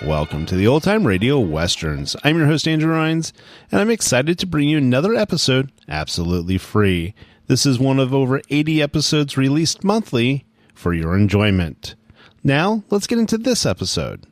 Welcome to the Old Time Radio Westerns. I'm your host, Andrew Rhines, and I'm excited to bring you another episode absolutely free. This is one of over 80 episodes released monthly for your enjoyment. Now, let's get into this episode.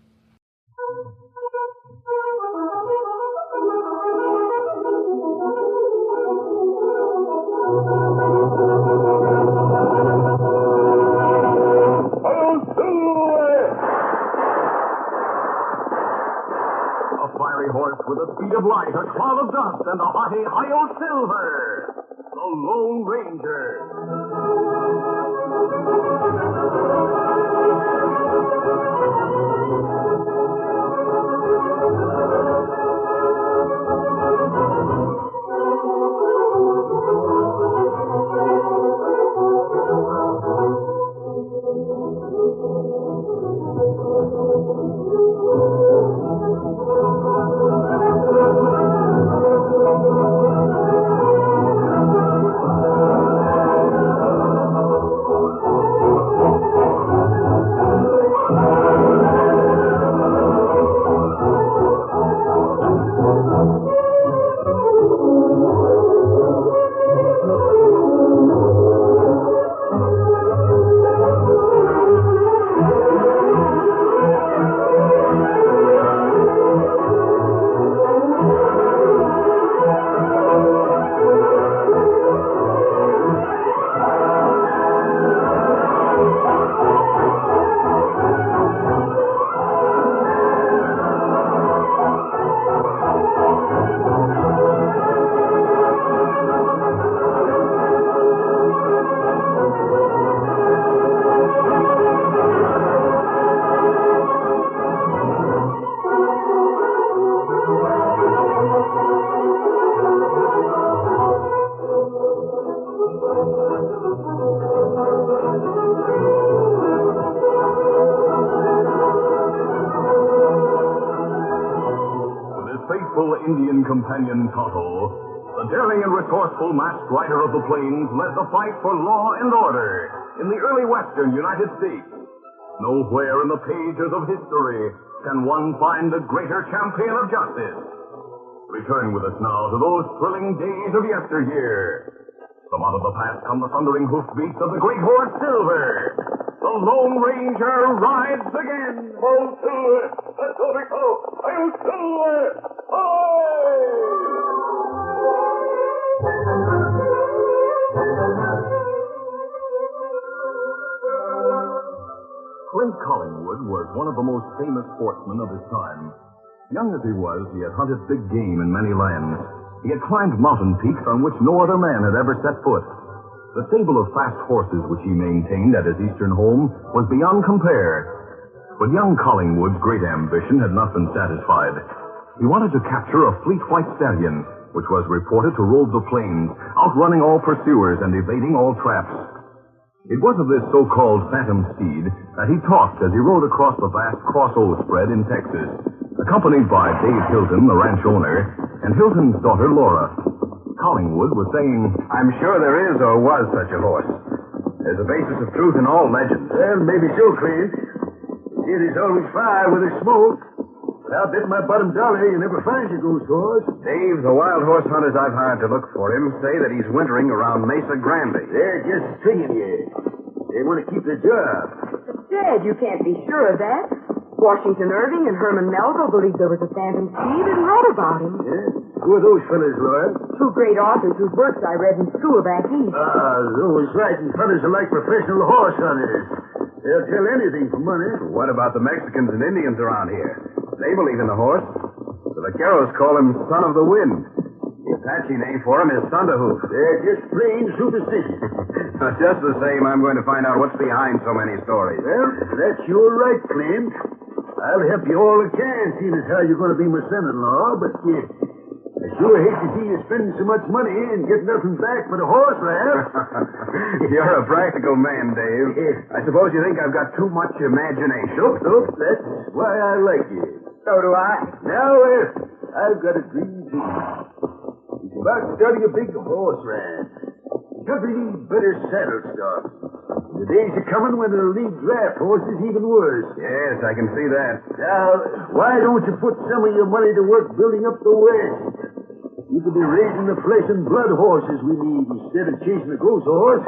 Horse with a speed of light, a cloud of dust, and a hearty Hi-Yo Silver, the Lone Ranger. Indian companion Tonto, the daring and resourceful masked rider of the plains, led the fight for law and order in the early western United States. Nowhere in the pages of history can one find a greater champion of justice. Return with us now to those thrilling days of yesteryear. From out of the past come the thundering hoofbeats of the great horse Silver. The Lone Ranger rides again. Oh, Silver! That's over, fellow! Oh, Silver! Clint Collingwood was one of the most famous sportsmen of his time. Young as he was, he had hunted big game in many lands. He had climbed mountain peaks on which no other man had ever set foot. The stable of fast horses which he maintained at his eastern home was beyond compare. But young Collingwood's great ambition had not been satisfied. He wanted to capture a fleet white stallion, which was reported to rove the plains, outrunning all pursuers and evading all traps. It was of this so-called phantom steed that he talked as he rode across the vast Cross-O spread in Texas, accompanied by Dave Hilton, the ranch owner, and Hilton's daughter, Laura. Collingwood was saying, I'm sure there is or was such a horse. There's a basis of truth in all legends. Well, maybe so, Clint. Yet he's always fire with his smoke. But I'll bet my bottom dollar you never find your ghost horse. Dave, the wild horse hunters I've hired to look for him say that he's wintering around Mesa Grande. They're just stringing you. They want to keep their job. But, Dad, you can't be sure of that. Washington Irving and Herman Melville believed there was a phantom steed and wrote about him. Yeah? Who are those fellas, Laura? Two great authors whose works I read in school back east. Those writing fellas are like professional horse hunters. They'll tell anything for money. What about the Mexicans and Indians around here? They believe in the horse. The vaqueros call him Son of the Wind. The Apache name for him is Thunderhoof. They're just plain superstition. Just the same, I'm going to find out what's behind so many stories. Well, that's your right, Clint. I'll help you all I can, seeing as how you're going to be my son-in-law, but I sure hate to see you spending so much money and get nothing back but a horse laugh. You're a practical man, Dave. I suppose you think I've got too much imagination. Nope, that's why I like you. So do I. Now, I've got a dream, too. It's about starting a big horse ranch. Country needs better saddle stock. The days are coming when it'll need draft horses even worse. Yes, I can see that. Now, why don't you put some of your money to work building up the West? You could be raising the flesh and blood horses we need instead of chasing a ghost horse.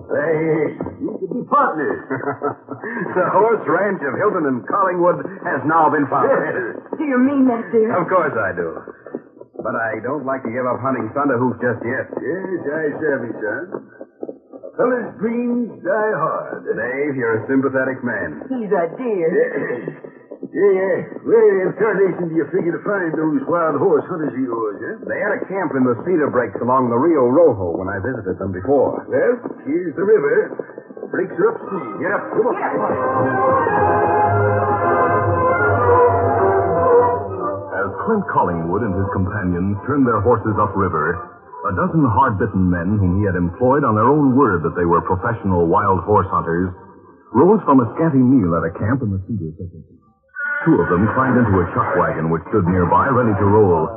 Hey, you could be partners. The horse ranch of Hilton and Collingwood has now been founded. Do you mean that, dear? Of course I do. But I don't like to give up hunting Thunderhoof just yet. Yes, I savvy, son. A fellow's dreams die hard. Dave, you're a sympathetic man. He's a dear. Where in tarnation do you figure to find those wild horse hunters of yours, huh? They had a camp in the cedar breaks along the Rio Rojo when I visited them before. Well, here's the river. Breaks are upstream. Get up. Come on. As Clint Collingwood and his companions turned their horses upriver, a dozen hard-bitten men whom he had employed on their own word that they were professional wild horse hunters rose from a scanty meal at a camp in the cedar thicket. Two of them climbed into a chuck wagon which stood nearby, ready to roll.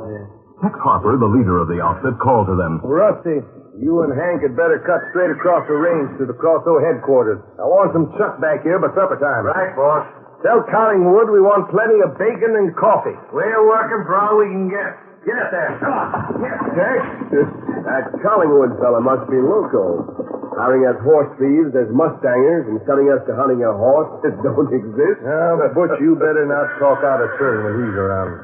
Tex Harper, the leader of the outfit, called to them. Rusty, you and Hank had better cut straight across the range to the Crosso headquarters. I want some chuck back here by supper time. Right, boss. Tell Collingwood we want plenty of bacon and coffee. We're working for all we can get. Get up there. Come on. Tex, that Collingwood fella must be loco. Hiring us horse thieves as mustangers and telling us to hunting a horse that don't exist. Butch, you better not talk out of turn when he's around.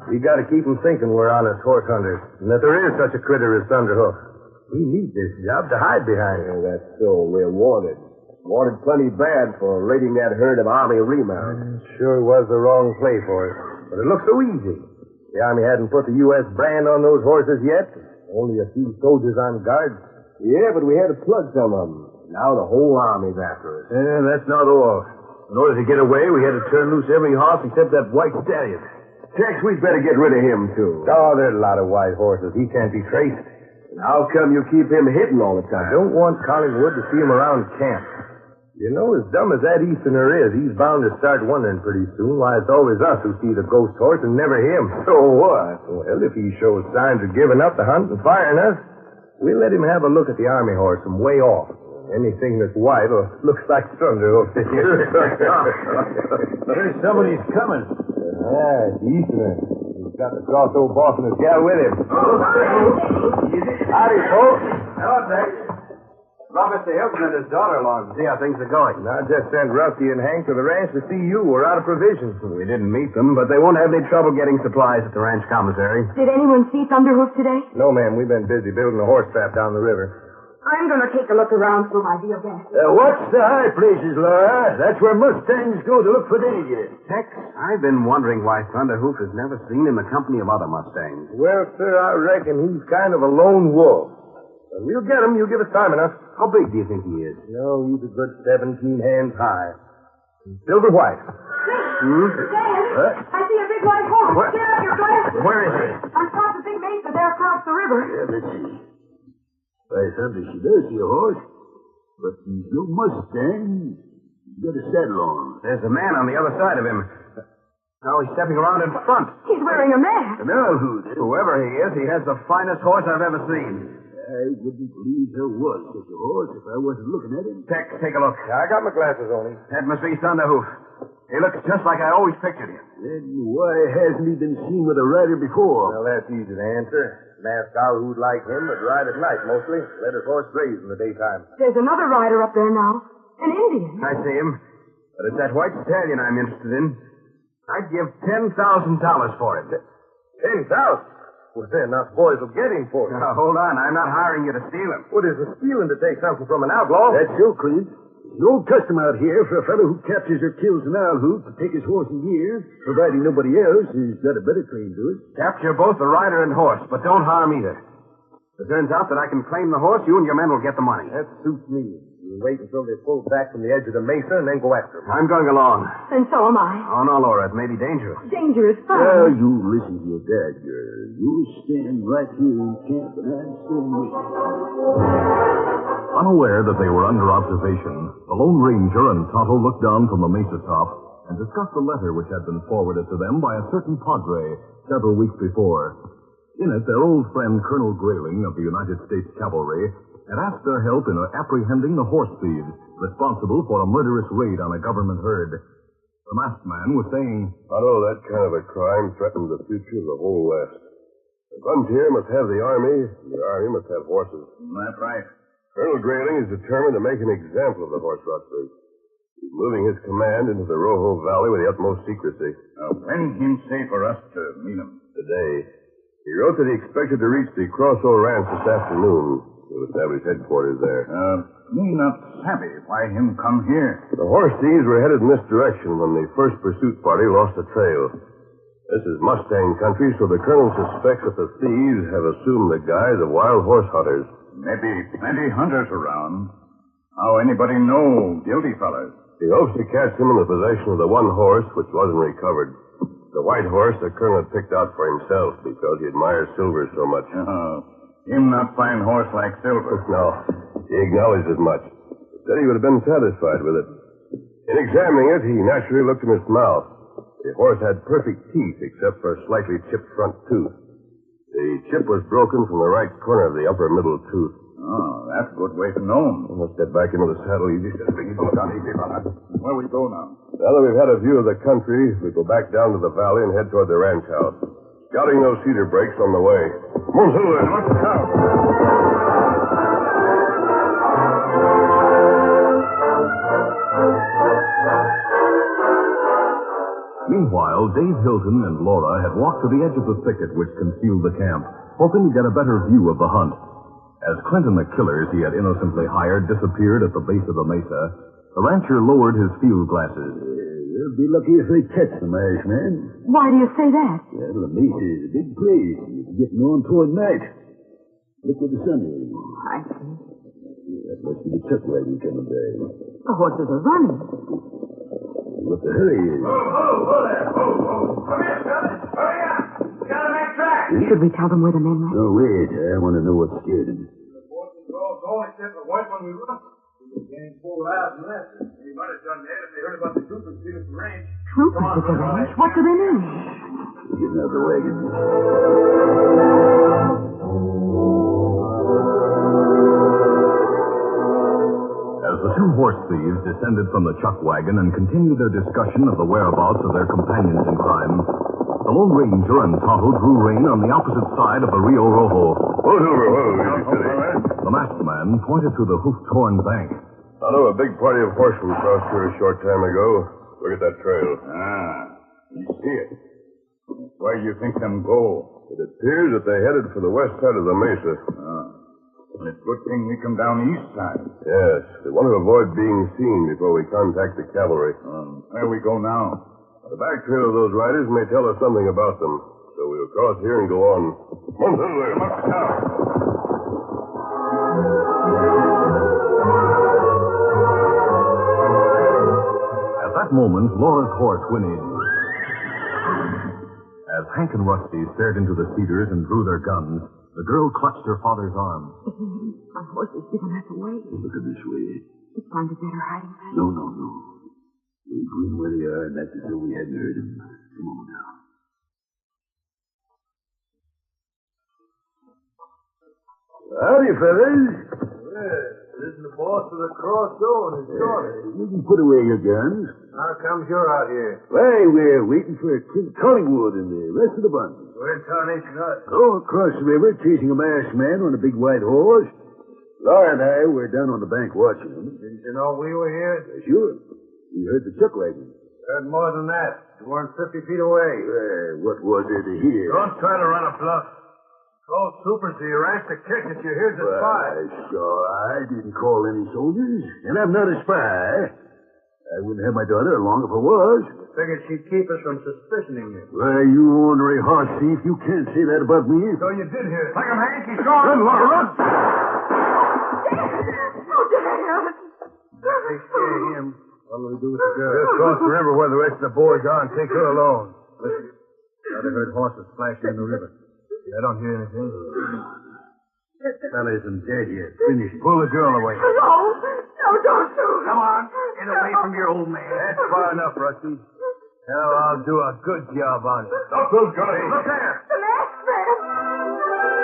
We got to keep him thinking we're honest horse hunters, and that there is such a critter as Thunderhoof. We need this job to hide behind. That's so. We're wanted. Wanted plenty bad for raiding that herd of Army remounts. Sure was the wrong play for us. But it looked so easy. The Army hadn't put the U.S. brand on those horses yet. Only a few soldiers on guard. Yeah, but we had to plug some of them. Now the whole Army's after us. Yeah, that's not all. In order to get away, we had to turn loose every horse except that white stallion. Tex, we'd better get rid of him, too. Oh, there's a lot of white horses. He can't be traced. And how come you keep him hidden all the time? I don't want Collingwood to see him around camp. You know, as dumb as that Easterner is, he's bound to start wondering pretty soon why it's always us who see the ghost horse and never him. So what? Well, if he shows signs of giving up the hunt and firing us, we'll let him have a look at the Army horse from way off. Anything that's white or looks like Thunderhoof. There's somebody's coming. It's the Easterner. He's got the Crosso boss and his gal with him. Howdy, folks. Hello, Tex. Brought Mr. Hilton and his daughter along to see how things are going. I just sent Rusty and Hank to the ranch to see you. We're out of provisions. We didn't meet them, but they won't have any trouble getting supplies at the ranch commissary. Did anyone see Thunderhoof today? No, ma'am. We've been busy building a horse trap down the river. I'm going to take a look around for my deal gas. What's the high places, Laura? That's where Mustangs go to look for danger. Tex, I've been wondering why Thunderhoof is never seen in the company of other Mustangs. Well, sir, I reckon he's kind of a lone wolf. But we'll get him. You give us time enough. How big do you think he is? No, he's a good 17 hands high. Silver white. Dad, I see a big white horse. Where? Get out your glasses. Where is he? On top of the big mesa there across the river. Yeah, let's see. By thunder, she does see a horse, but he's no Mustang. He's got a saddle on. There's a man on the other side of him. Now he's stepping around in front. He's wearing a mask. An owl hoot. Whoever he is, he has the finest horse I've ever seen. I wouldn't believe there was such a horse if I wasn't looking at him. Tex, take a look. I got my glasses on him. That must be Thunderhoof. He looks just like I always pictured him. Then why hasn't he been seen with a rider before? Well, that's easy to answer. Masked owl who'd like him would ride at night mostly. Let his horse graze in the daytime. There's another rider up there now. An Indian. I see him. But it's that white stallion I'm interested in. I'd give $10,000 for it. 10,000? Well, then, us boys will get him for it. Now, hold on. I'm not hiring you to steal him. What is the stealing to take something from an outlaw? That's so, Clint. No custom out here for a fellow who captures or kills an owl hoot to take his horse and gear, providing nobody else has got a better claim to it. Capture both the rider and horse, but don't harm either. If it turns out that I can claim the horse, you and your men will get the money. That suits me. We'll wait until they pull back from the edge of the mesa and then go after them. I'm going along. And so am I. Oh, no, Laura. It may be dangerous. Dangerous fun. Well, you listen to your dad, girl. You stand right here in camp, and I'm staying with you. Unaware that they were under observation, the Lone Ranger and Tonto looked down from the mesa top and discussed a letter which had been forwarded to them by a certain padre several weeks before. In it, their old friend Colonel Grayling of the United States Cavalry had asked their help in apprehending the horse thieves responsible for a murderous raid on a government herd. The masked man was saying, Otto, that kind of a crime threatens the future of the whole West. The frontier must have the army, and the army must have horses. That's right. Colonel Grayling is determined to make an example of the horse rustlers. He's moving his command into the Rojo Valley with the utmost secrecy. When him say for us to meet him? Today. He wrote that he expected to reach the Crosso Ranch this afternoon. He'll establish headquarters there. Me not savvy why him come here. The horse thieves were headed in this direction when the first pursuit party lost the trail. This is Mustang country, so the colonel suspects that the thieves have assumed the guise of wild horse hunters. Maybe plenty hunters around. How anybody know guilty fellas? He hopes to catch them in the possession of the one horse which wasn't recovered. The white horse the colonel had picked out for himself because he admires Silver so much. Him not find horse like Silver. No, he acknowledged as much. Said he would have been satisfied with it. In examining it, he naturally looked in its mouth. The horse had perfect teeth except for a slightly chipped front tooth. The chip was broken from the right corner of the upper middle tooth. Oh, that's a good way to know him. Let's get back into the saddle easy. Go down easy, fella. Where we go now? Now that we've had a view of the country, we go back down to the valley and head toward the ranch house. Scouting those cedar breaks on the way. Come on, Silver. What's the cow? Meanwhile, Dave Hilton and Laura had walked to the edge of the thicket which concealed the camp, hoping to get a better view of the hunt. As Clint and the killers he had innocently hired disappeared at the base of the mesa, the rancher lowered his field glasses. They'll be lucky if they catch the masked man. Why do you say that? Well, the mesa is a big place. It's getting on toward night. Look where the sun is. I see. That must be the truck wagon coming back. The horses are running. What the hurry is? Whoa there. Come here, fellas. Hurry up. We gotta make tracks. Should we tell them where the men went? No, wait. I want to know what scared him. The horses all going except for one when we run. We came pulled out and left. They might have done that if they heard about the troopers being at the range. Troopers at the ranch? What do they mean? We're getting out of the wagon. As the two horse thieves descended from the chuck wagon and continued their discussion of the whereabouts of their companions in crime, the Lone Ranger and Tonto drew rein on the opposite side of the Rio Rojo. Whoa, easy, steady. The masked man pointed to the hoof-torn bank. I know a big party of horsemen crossed here a short time ago. Look at that trail. You see it. Where do you think them go? It appears that they headed for the west side of the mesa. It's a good thing we come down the east side. Yes, they want to avoid being seen before we contact the cavalry. Where we go now? The back trail of those riders may tell us something about them, so we'll cross here and go on. Come on, Silver. Come up now. At that moment, Laura's horse whinnied. As Hank and Rusty stared into the cedars and drew their guns, the girl clutched her father's arm. My horse is giving us away. Look at this way. Let's find a better hiding place. No. We're going where they are, and that's as though we hadn't heard them. Come on now. Howdy, fellas. Well, isn't the boss of the Crosso and his daughter? You can put away your guns. How comes you're out here? Why, we're waiting for Clint Collingwood and the rest of the bunch. We're in tarnation us. Oh, across the river, chasing a masked man on a big white horse. Laura and I were down on the bank watching him. Didn't you know we were here? Sure. We heard the chuck wagon. Heard more than that. You weren't 50 feet away. What was there to hear? Don't try to run a bluff. Call troopers to your ranch to kick at you. Here's a spy. Sure, I didn't call any soldiers, and I'm not a spy. I wouldn't have my daughter along if I was. Figured she'd keep us from suspicioning you. Why, you ornery horse thief, you can't say that about me. So you did hear it. Take him, Hank. He's gone. Run, Laura, run! Oh, Dad! They scare him. What'll we do with the girl? We'll cross the river where the rest of the boys are and take her alone. Listen. I heard horses splashing in the river. I don't hear anything. Fella isn't dead yet. Finished. Pull the girl away. No, don't do it. Come on. Get away from your old man. That's far enough, Rusty. Hell, I'll do a good job on it. Stop those guns. Look there. The masked man!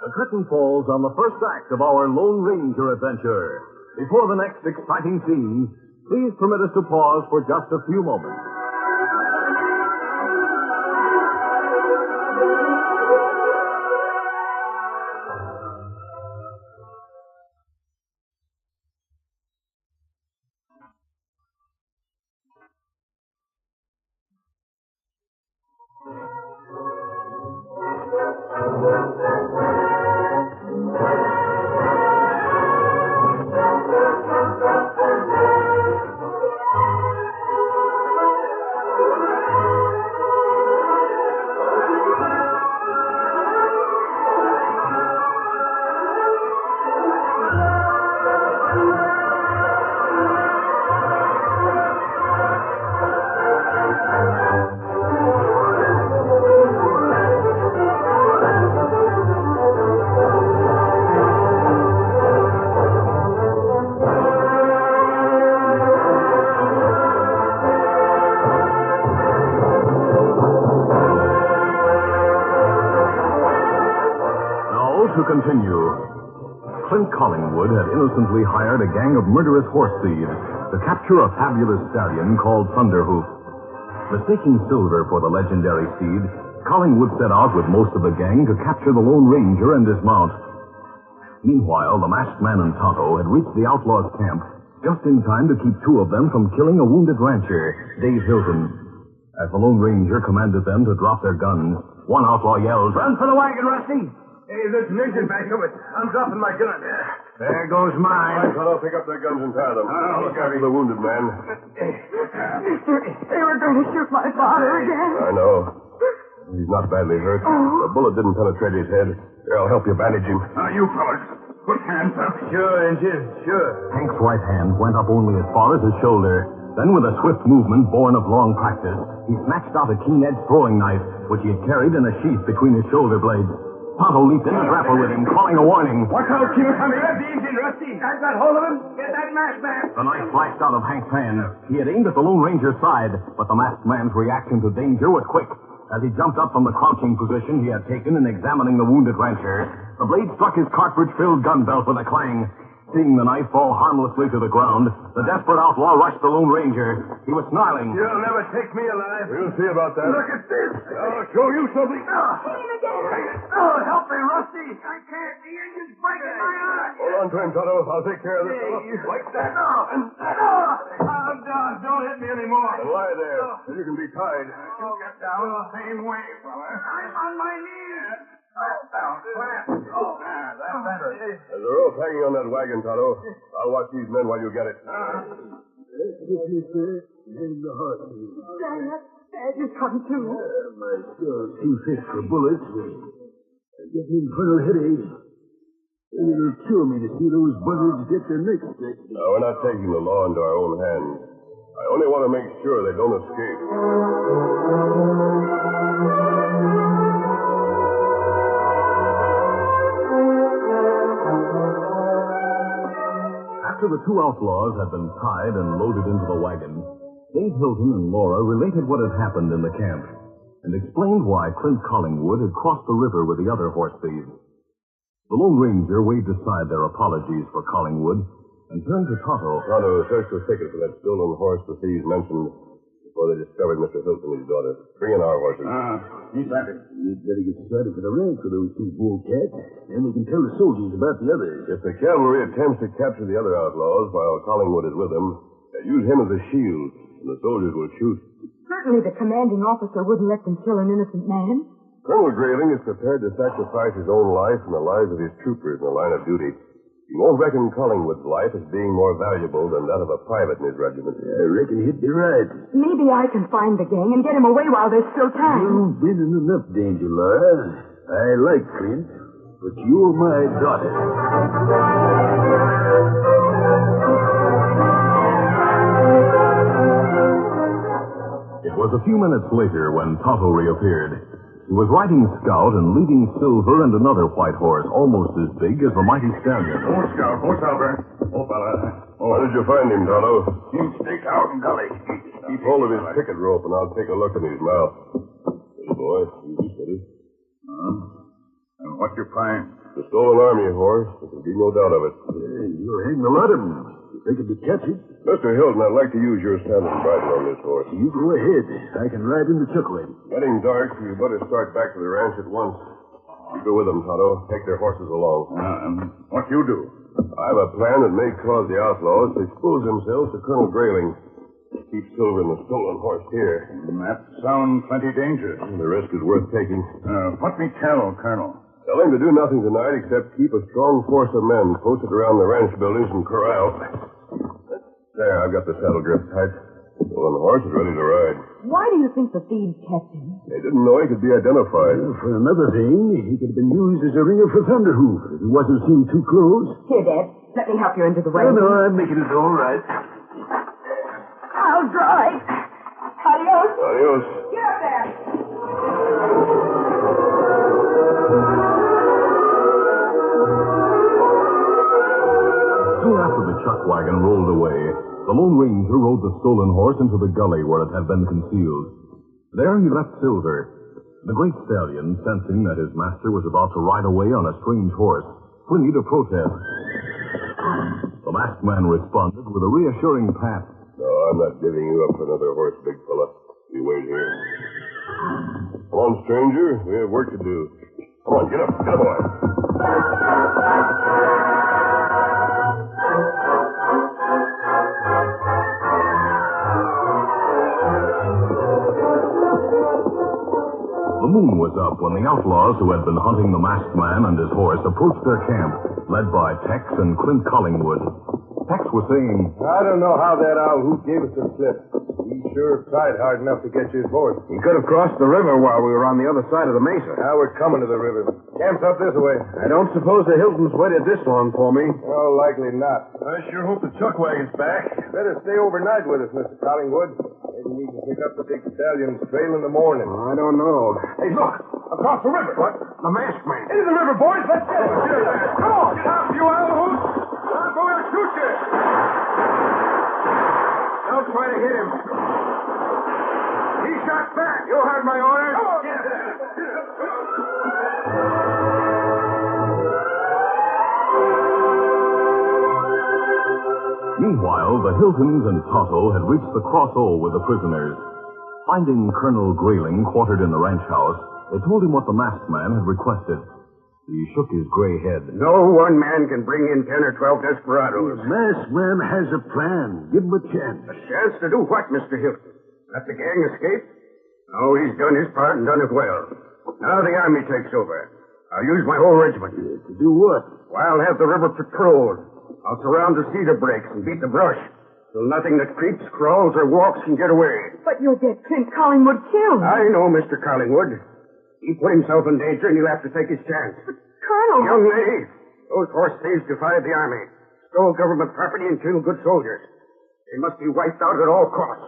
The curtain falls on the first act of our Lone Ranger adventure. Before the next exciting scene, please permit us to pause for just a few moments. To continue, Clint Collingwood had innocently hired a gang of murderous horse thieves to capture a fabulous stallion called Thunderhoof. Mistaking Silver for the legendary Steed, Collingwood set out with most of the gang to capture the Lone Ranger and his mount. Meanwhile, the masked man and Tonto had reached the outlaws' camp just in time to keep two of them from killing a wounded rancher, Dave Hilton. As the Lone Ranger commanded them to drop their guns, one outlaw yelled, Run for the wagon, Rusty. Hey, there's an engine back of it. I'm dropping my gun. There goes mine. I'll pick up their guns and tie them. I'll look after the wounded man. Mister, they were going to shoot my father again. I know. He's not badly hurt. The bullet didn't penetrate his head. Here, I'll help you bandage him. Now, you fellas, put hands up. Sure, Engine, sure. Hank's right hand went up only as far as his shoulder. Then, with a swift movement born of long practice, he snatched out a keen-edged throwing knife, which he had carried in a sheath between his shoulder blades. Tonto leaped in to grapple with him, calling a warning. Watch out, Q. Coming. Grab the engine, Rusty. I got hold of him. Get that masked man. The knife flashed out of Hank's hand. He had aimed at the Lone Ranger's side, but the masked man's reaction to danger was quick. As he jumped up from the crouching position he had taken in examining the wounded rancher, the blade struck his cartridge-filled gun belt with a clang. Seeing the knife fall harmlessly to the ground, the desperate outlaw rushed the Lone Ranger. He was snarling. You'll never take me alive. We'll see about that. Look at this. I'll show you something. Hit him again. Oh, help me, Rusty. I can't. The engine's breaking my arm. Hold on to him, Tonto. I'll take care of this fellow. Like that. Don't hit me anymore. And lie there. Then you can be tied. You get down the same way, fella. I'm on my knees. There's a rope hanging on that wagon, Tonto. I'll watch these men while you get it. Dad, you come too. My skull's too thick for bullets. Get me infernal headache. It'll kill me to see those buzzards get their necks stretched. No, we're not taking the law into our own hands. I only want to make sure they don't escape. After the two outlaws had been tied and loaded into the wagon, Dave Hilton and Laura related what had happened in the camp and explained why Clint Collingwood had crossed the river with the other horse thieves. The Lone Ranger waved aside their apologies for Collingwood and turned to Tonto. Tonto, search the thicket for that stolen horse the thieves mentioned before they discovered Mr. Hilton and his daughter. Bring in our horses. He's at it. You'd better get started for the ranch for those two bull cats. Then we can tell the soldiers about the others. If the cavalry attempts to capture the other outlaws while Collingwood is with them, they use him as a shield, and the soldiers will shoot. Certainly the commanding officer wouldn't let them kill an innocent man. Colonel Grayling is prepared to sacrifice his own life and the lives of his troopers in the line of duty. He won't reckon Collingwood's life as being more valuable than that of a private in his regiment. I reckon he'd be right. Maybe I can find the gang and get him away while there's still time. You've been in enough danger, Laura. I like Clint, but you're my daughter. It was a few minutes later when Tonto reappeared. He was riding Scout and leading Silver and another white horse, almost as big as the mighty stallion. Oh, Scout. Oh, Silver. Oh, fella. How did you find him, Tonto? Him staked out in gully. Keep hold of his picket rope, and I'll take a look in his mouth. Hey, boy, easy, steady. And what you find? The stolen army horse. There can be no doubt of it. You're hanging a lot of them. You think it'd catch it? Mr. Hilton, I'd like to use your saddle and bridle on this horse. You go ahead. I can ride in the chuck wagon. Getting dark, so you better start back to the ranch at once. You go with them, Tonto. Take their horses along. What you do? I have a plan that may cause the outlaws to expose themselves to Colonel Grayling. Keep Silver and the stolen horse here. That sounds plenty dangerous. The risk is worth taking. What me tell, Colonel? Tell him to do nothing tonight except keep a strong force of men posted around the ranch buildings and corral. There, I've got the saddle grip tight. Stolen horse is ready to ride. Why do you think the thieves kept him? They didn't know he could be identified. For another thing, he could have been used as a ringer for Thunderhoof if he wasn't seen too close. Here, Dad. Let me help you into the No, wagon. no, I'm making it all right. I'll drive. Adios. Adios. Get up there. Soon after the chuck wagon rolled away, the Lone Ranger rode the stolen horse into the gully where it had been concealed. There he left Silver. The great stallion, sensing that his master was about to ride away on a strange horse, whinnied a protest. The masked man responded with a reassuring pat. No, I'm not giving you up for another horse, big fella. You wait here. Come on, stranger. We have work to do. Come on, get up. Get up, boy. The moon was up when the outlaws who had been hunting the masked man and his horse approached their camp, led by Tex and Clint Collingwood. Tex was saying, I don't know how that owl hoot gave us the slip. He sure tried hard enough to get you his horse. He could have crossed the river while we were on the other side of the mesa. Now we're coming to the river. Camp's up this way. I don't suppose the Hiltons waited this long for me. Oh, likely not. I sure hope the chuck wagon's back. Better stay overnight with us, Mr. Collingwood. Maybe we can pick up the big stallion's trail in the morning. I don't know. Hey, look! Across the river. What? The masked man. Into the river, boys! Let's get it! Come on! Stop, you owl hoot! I'm going to shoot you! Don't try to hit him. He shot back. You heard my orders. Come on! Meanwhile, the Hiltons and Tonto had reached the cross-o with the prisoners. Finding Colonel Grayling quartered in the ranch house, they told him what the masked man had requested. He shook his gray head. No one man can bring in 10 or 12 desperados. The masked man has a plan. Give him a chance. A chance to do what, Mr. Hilton? Let the gang escape? No, he's done his part and done it well. Now the army takes over. I'll use my whole regiment. To do what? Well, I'll have the river patrolled. I'll surround the cedar breaks and beat the brush till nothing that creeps, crawls, or walks can get away. But you'll get Clint Collingwood killed. I know Mr. Collingwood. He put himself in danger and he'll have to take his chance. Colonel. Young lady, those horse thieves defied the army, stole government property, and killed good soldiers. They must be wiped out at all costs.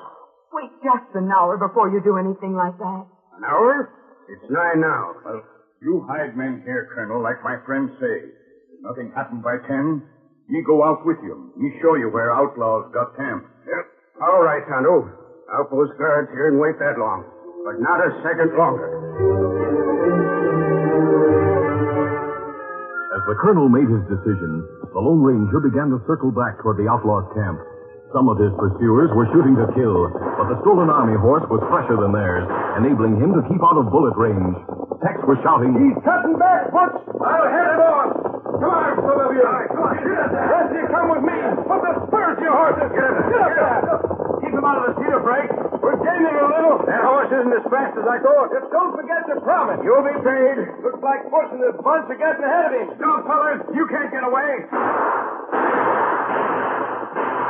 Wait just an hour before you do anything like that. An hour? It's 9 now. Well, you hide men here, Colonel, like my friends say. If nothing happened by 10, me go out with you. Me show you where outlaws got camped. Yep. All right, Tonto. I'll post guards here and wait that long. But not a second longer. As the colonel made his decision, the Lone Ranger began to circle back toward the outlaws' camp. Some of his pursuers were shooting to kill, but the stolen army horse was fresher than theirs, enabling him to keep out of bullet range. Tex was shouting, He's cutting back, Butch! I'll head it off! Come on, some of you! Come on, get up there! Rest, you come with me! Put the spurs to your horses! Get up there! Keep him out of the cedar break! We're gaining a little! That horse isn't as fast as I thought. Just don't forget your promise! You'll be paid. Looks like Bush and his bunch are getting ahead of him! Don't, fellas. You can't get away.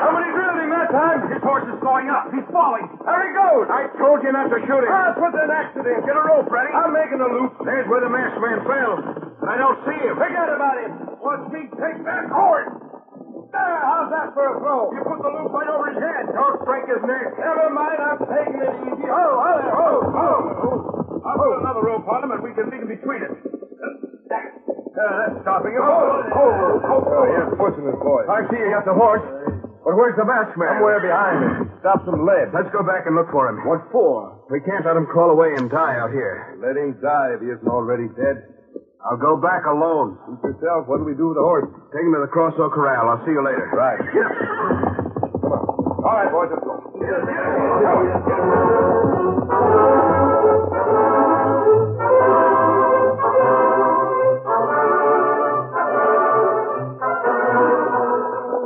Somebody drilled him that time! His horse is slowing up. He's falling. There he goes! I told you not to shoot him. I'll put an accident. Get a rope ready. I'm making a loop. There's where the masked man fell. But I don't see him. Forget about him. Watch me take that horse. There, how's that for a throw? You put the loop right over his head. Don't break his neck. Never mind, I'm taking it easy. Oh, All Put another rope on him, and we can lead him between us. That's stopping him. Here's pushing this boy. I see you got the horse. But where's the masked man? Somewhere behind him. Stop some lead. Let's go back and look for him. What for? We can't let him crawl away and die out here. Let him die if he isn't already dead. I'll go back alone. Suit yourself. What do we do with the horse? Take him to the Crossroad Corral. I'll see you later. Right. Get up. Come on. All right, boys, let's go.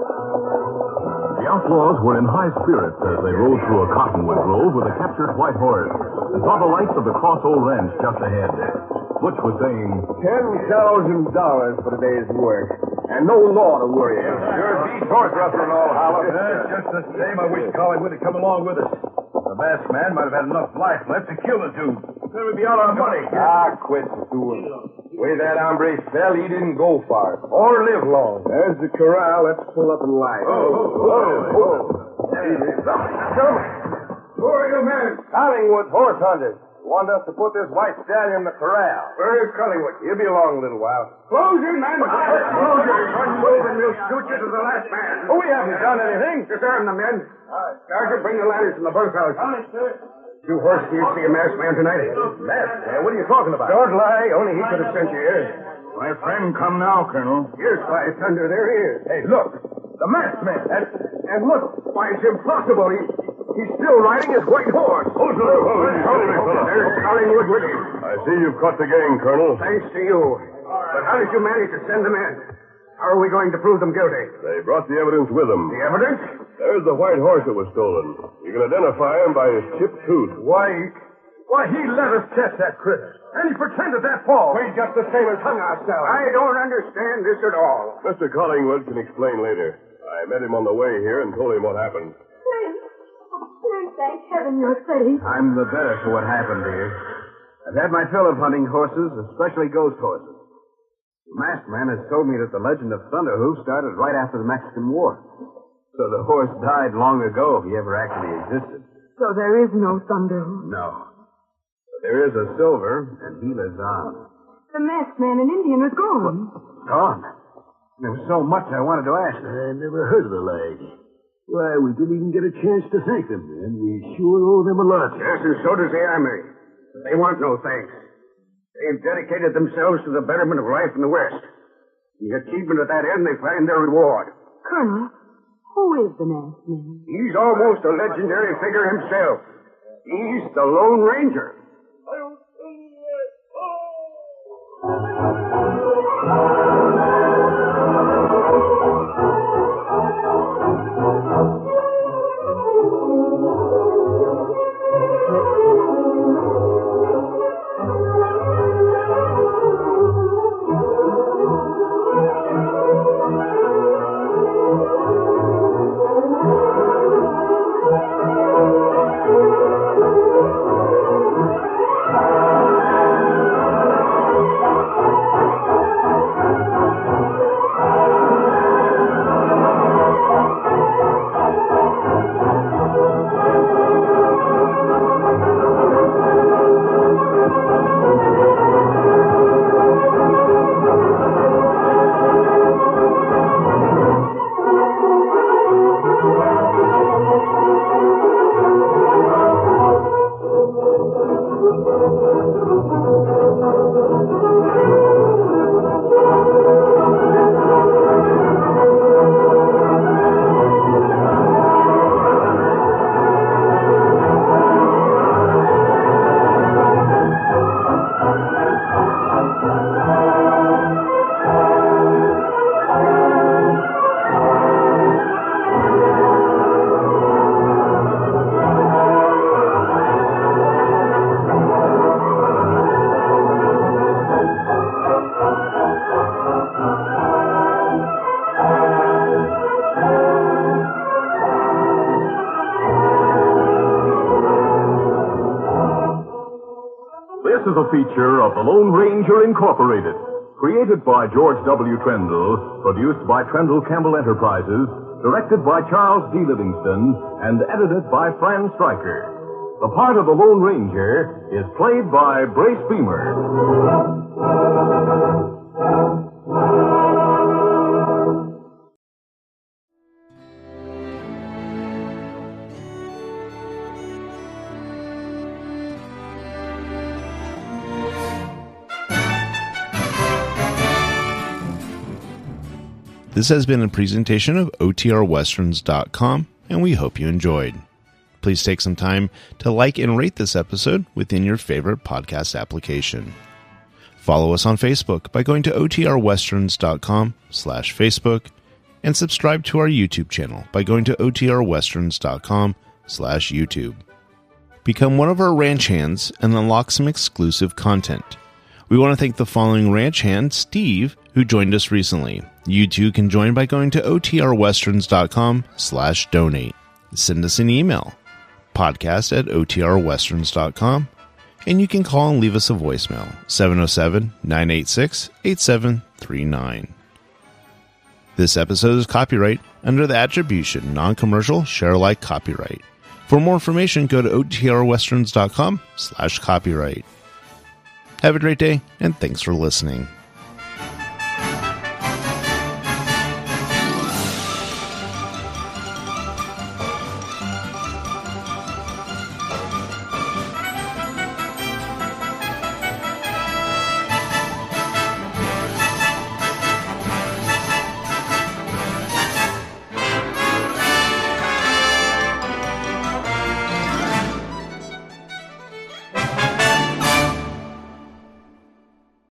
The outlaws were in high spirits as they rode through a cottonwood grove with a captured white horse and saw the lights of the Cross Old Ranch just ahead. Butch was saying, $10,000 for the day's work, and no law to worry about. Sure beats horse rustling all hollow. Just the same, I wish Collie would have come along with us. The masked man might have had enough life left to kill the dude. Then we'd be out our money. Quit stewing. The way that hombre fell, he didn't go far. Or live long. There's the corral. Let's pull up and lie. Gentlemen, who are you men? Collingwood horse hunters. Want us to put this white stallion in the corral. Where's Collingwood? He'll be along a little while. Close your men. Close your move and we'll shoot you to the last man. Oh, we haven't done anything. Disarm the men. Sergeant, bring the ladders from the bunkhouse. You horse thieves see a masked man tonight? Masked man? What are you talking about? Don't lie. Only he could have sent you here. My friend, come now, Colonel. Here's by thunder. There he is. Hey, look. The masked man. And look. Why, it's impossible. He's still riding his white horse. There's Collingwood with him. I see you've caught the gang, Colonel. Thanks to you. But how did you manage to send them in? How are we going to prove them guilty? They brought the evidence with them. The evidence? There's the white horse that was stolen. You can identify him by his chipped tooth. Why, he let us catch that critter. And he pretended that fall. We just the same as hung ourselves. I don't understand this at all. Mr. Collingwood can explain later. I met him on the way here and told him what happened. Flint, thank heaven you're safe. I'm the better for what happened, dear. I've had my fill of hunting horses, especially ghost horses. The masked man has told me that the legend of Thunderhoof started right after the Mexican War. So the horse died long ago, if he ever actually existed. So there is no Thunderhoof. No. But there is a Silver, and he lives on. The masked man and Indian are gone. Gone? There was so much I wanted to ask. I never heard of the lag. Why, we didn't even get a chance to thank them, and we sure owe them a lot. Yes, and so does the Army. They want no thanks. They've dedicated themselves to the betterment of life in the West. In the achievement of that end, they find their reward. Colonel, who is the masked man? He's almost a legendary figure himself. He's the Lone Ranger. This is a feature of the Lone Ranger Incorporated. Created by George W. Trendle, produced by Trendle Campbell Enterprises, directed by Charles D. Livingston, and edited by Fran Stryker. The part of the Lone Ranger is played by Brace Beamer. This has been a presentation of OTRWesterns.com, and we hope you enjoyed. Please take some time to like and rate this episode within your favorite podcast application. Follow us on Facebook by going to OTRWesterns.com/Facebook, and subscribe to our YouTube channel by going to OTRWesterns.com/YouTube. Become one of our ranch hands and unlock some exclusive content. We want to thank the following ranch hand, Steve, who joined us recently. You too can join by going to OTRWesterns.com/donate. Send us an email, podcast@OTRWesterns.com, and you can call and leave us a voicemail, 707-986-8739. This episode is copyright under the attribution, non-commercial, share-alike copyright. For more information, go to OTRWesterns.com/copyright. Have a great day, and thanks for listening.